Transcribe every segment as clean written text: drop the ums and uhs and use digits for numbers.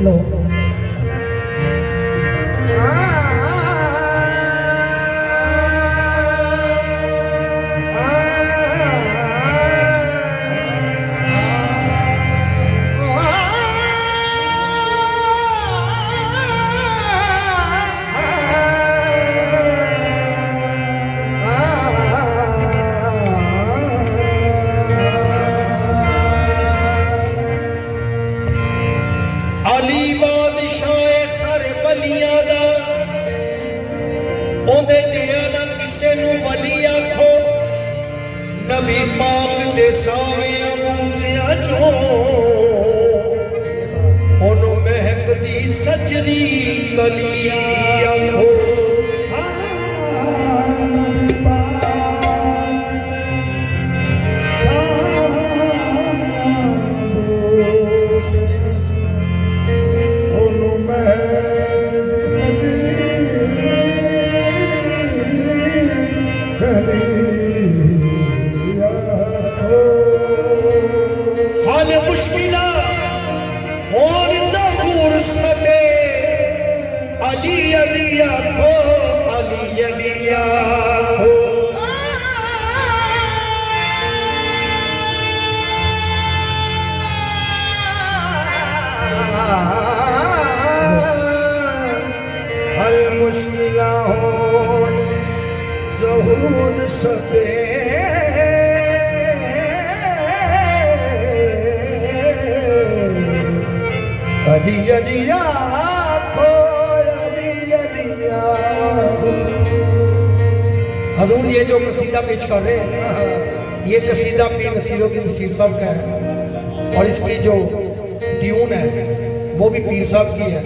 लो नबी पाक दे सावियां बूटियां चो ओनू महक दी सजरी कलियां हो नबी पाक सावियां बूटियां चो ओनू महक दी सजरी कलियां मुश्किला और ज़हूर सबे अली अलिया को अली अलिया हो हल मुश्किला और ज़हूर सबे अली अलिया खो अली अलिया खो। हजूर ये जो कसीदा पेश कर रहे हैं ये कसीदा पीर नसीरुद्दीन नसीर साहब का है और इसकी जो ट्यून है वो भी पीर साहब की है।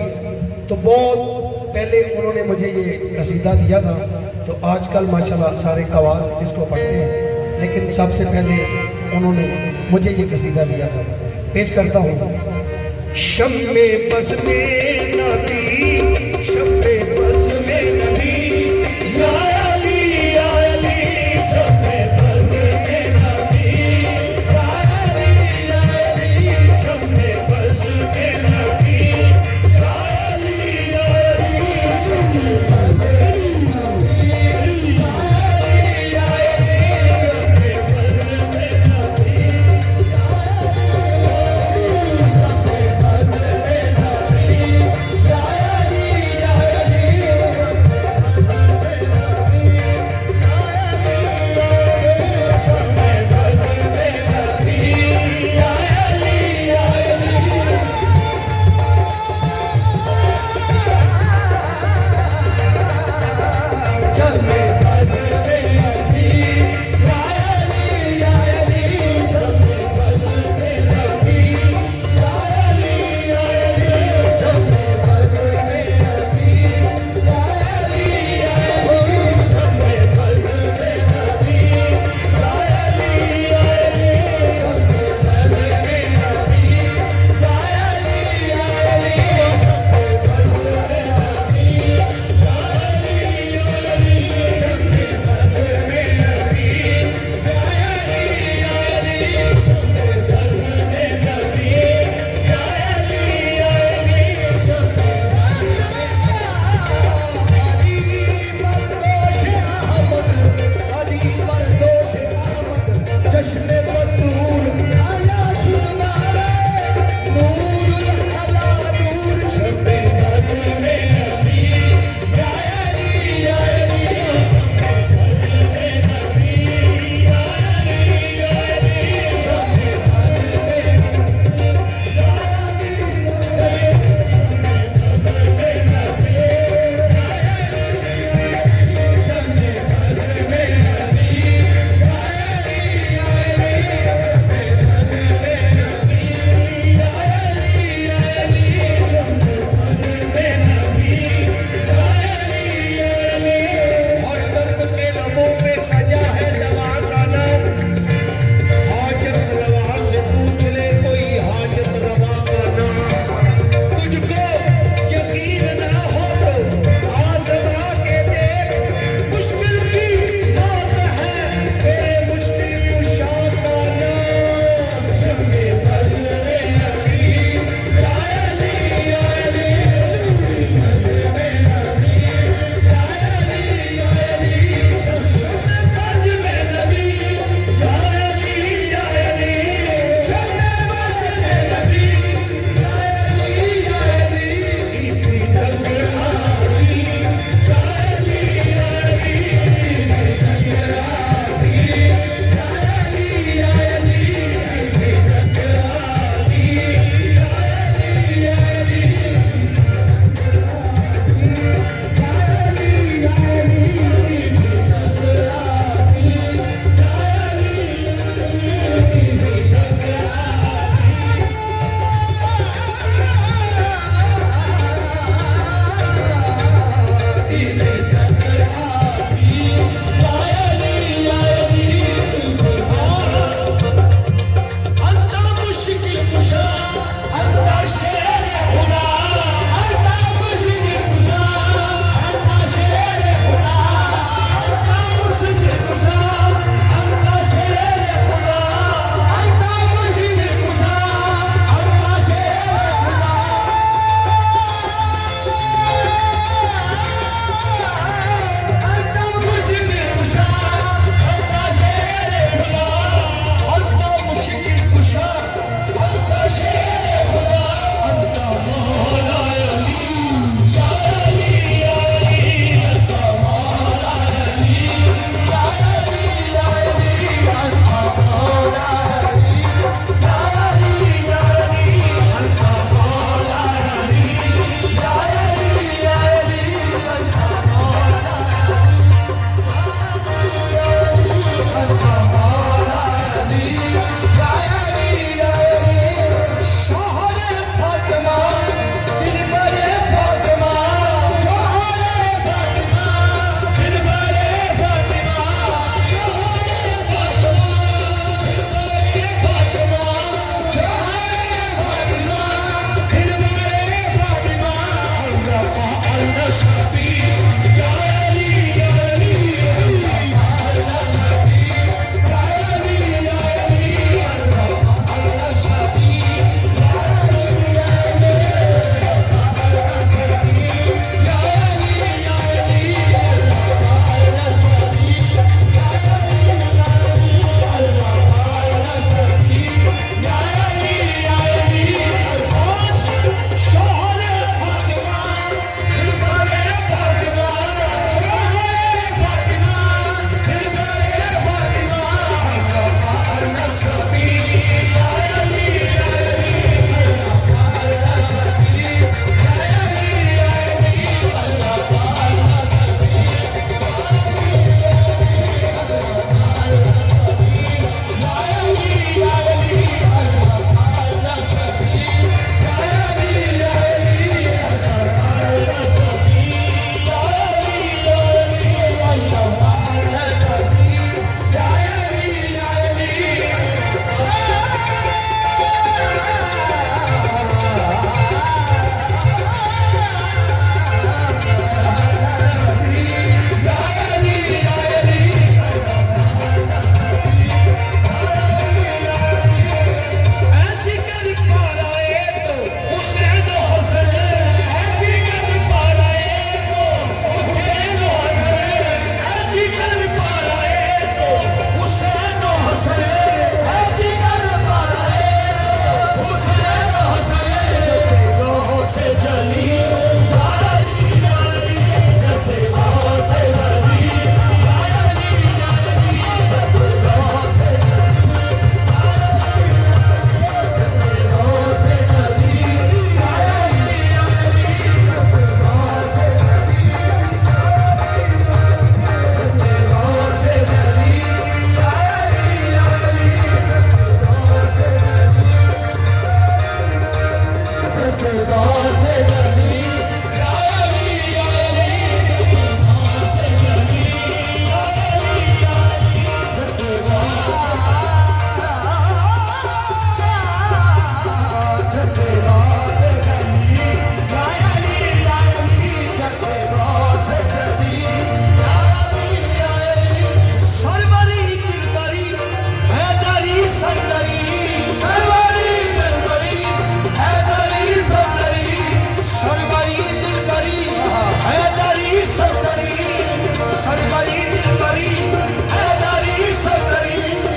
तो बहुत पहले उन्होंने मुझे ये कसीदा दिया था। तो आजकल माशाल्लाह सारे कवाल इसको पढ़ते हैं, लेकिन सबसे पहले उन्होंने मुझे ये कसीदा दिया था। पेश करता हूँ। शम्मे बज़ में नबी, शम्मे बज़ में नबी, या अली या अली, शम्मे बज़ में नबी, या अली या अली, शम्मे बज़ में नबी, या अली या अली, शम्मे बज़ में नबी, या अली या अली, शम्मे बज़ में नबी, या अली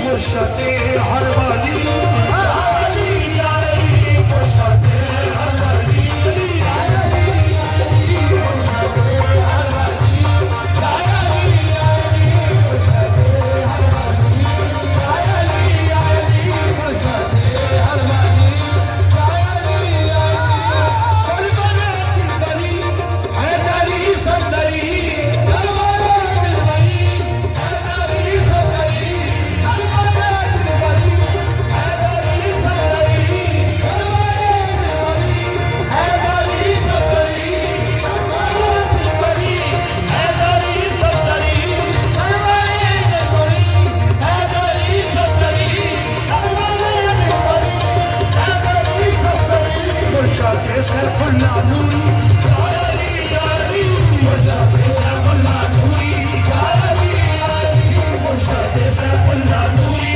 मुर्शदे हर वाली सैफुल्ला नूरी मुर्शदे सैफुल्ला नूरी मुर्शदे सैफुल्ला नूरी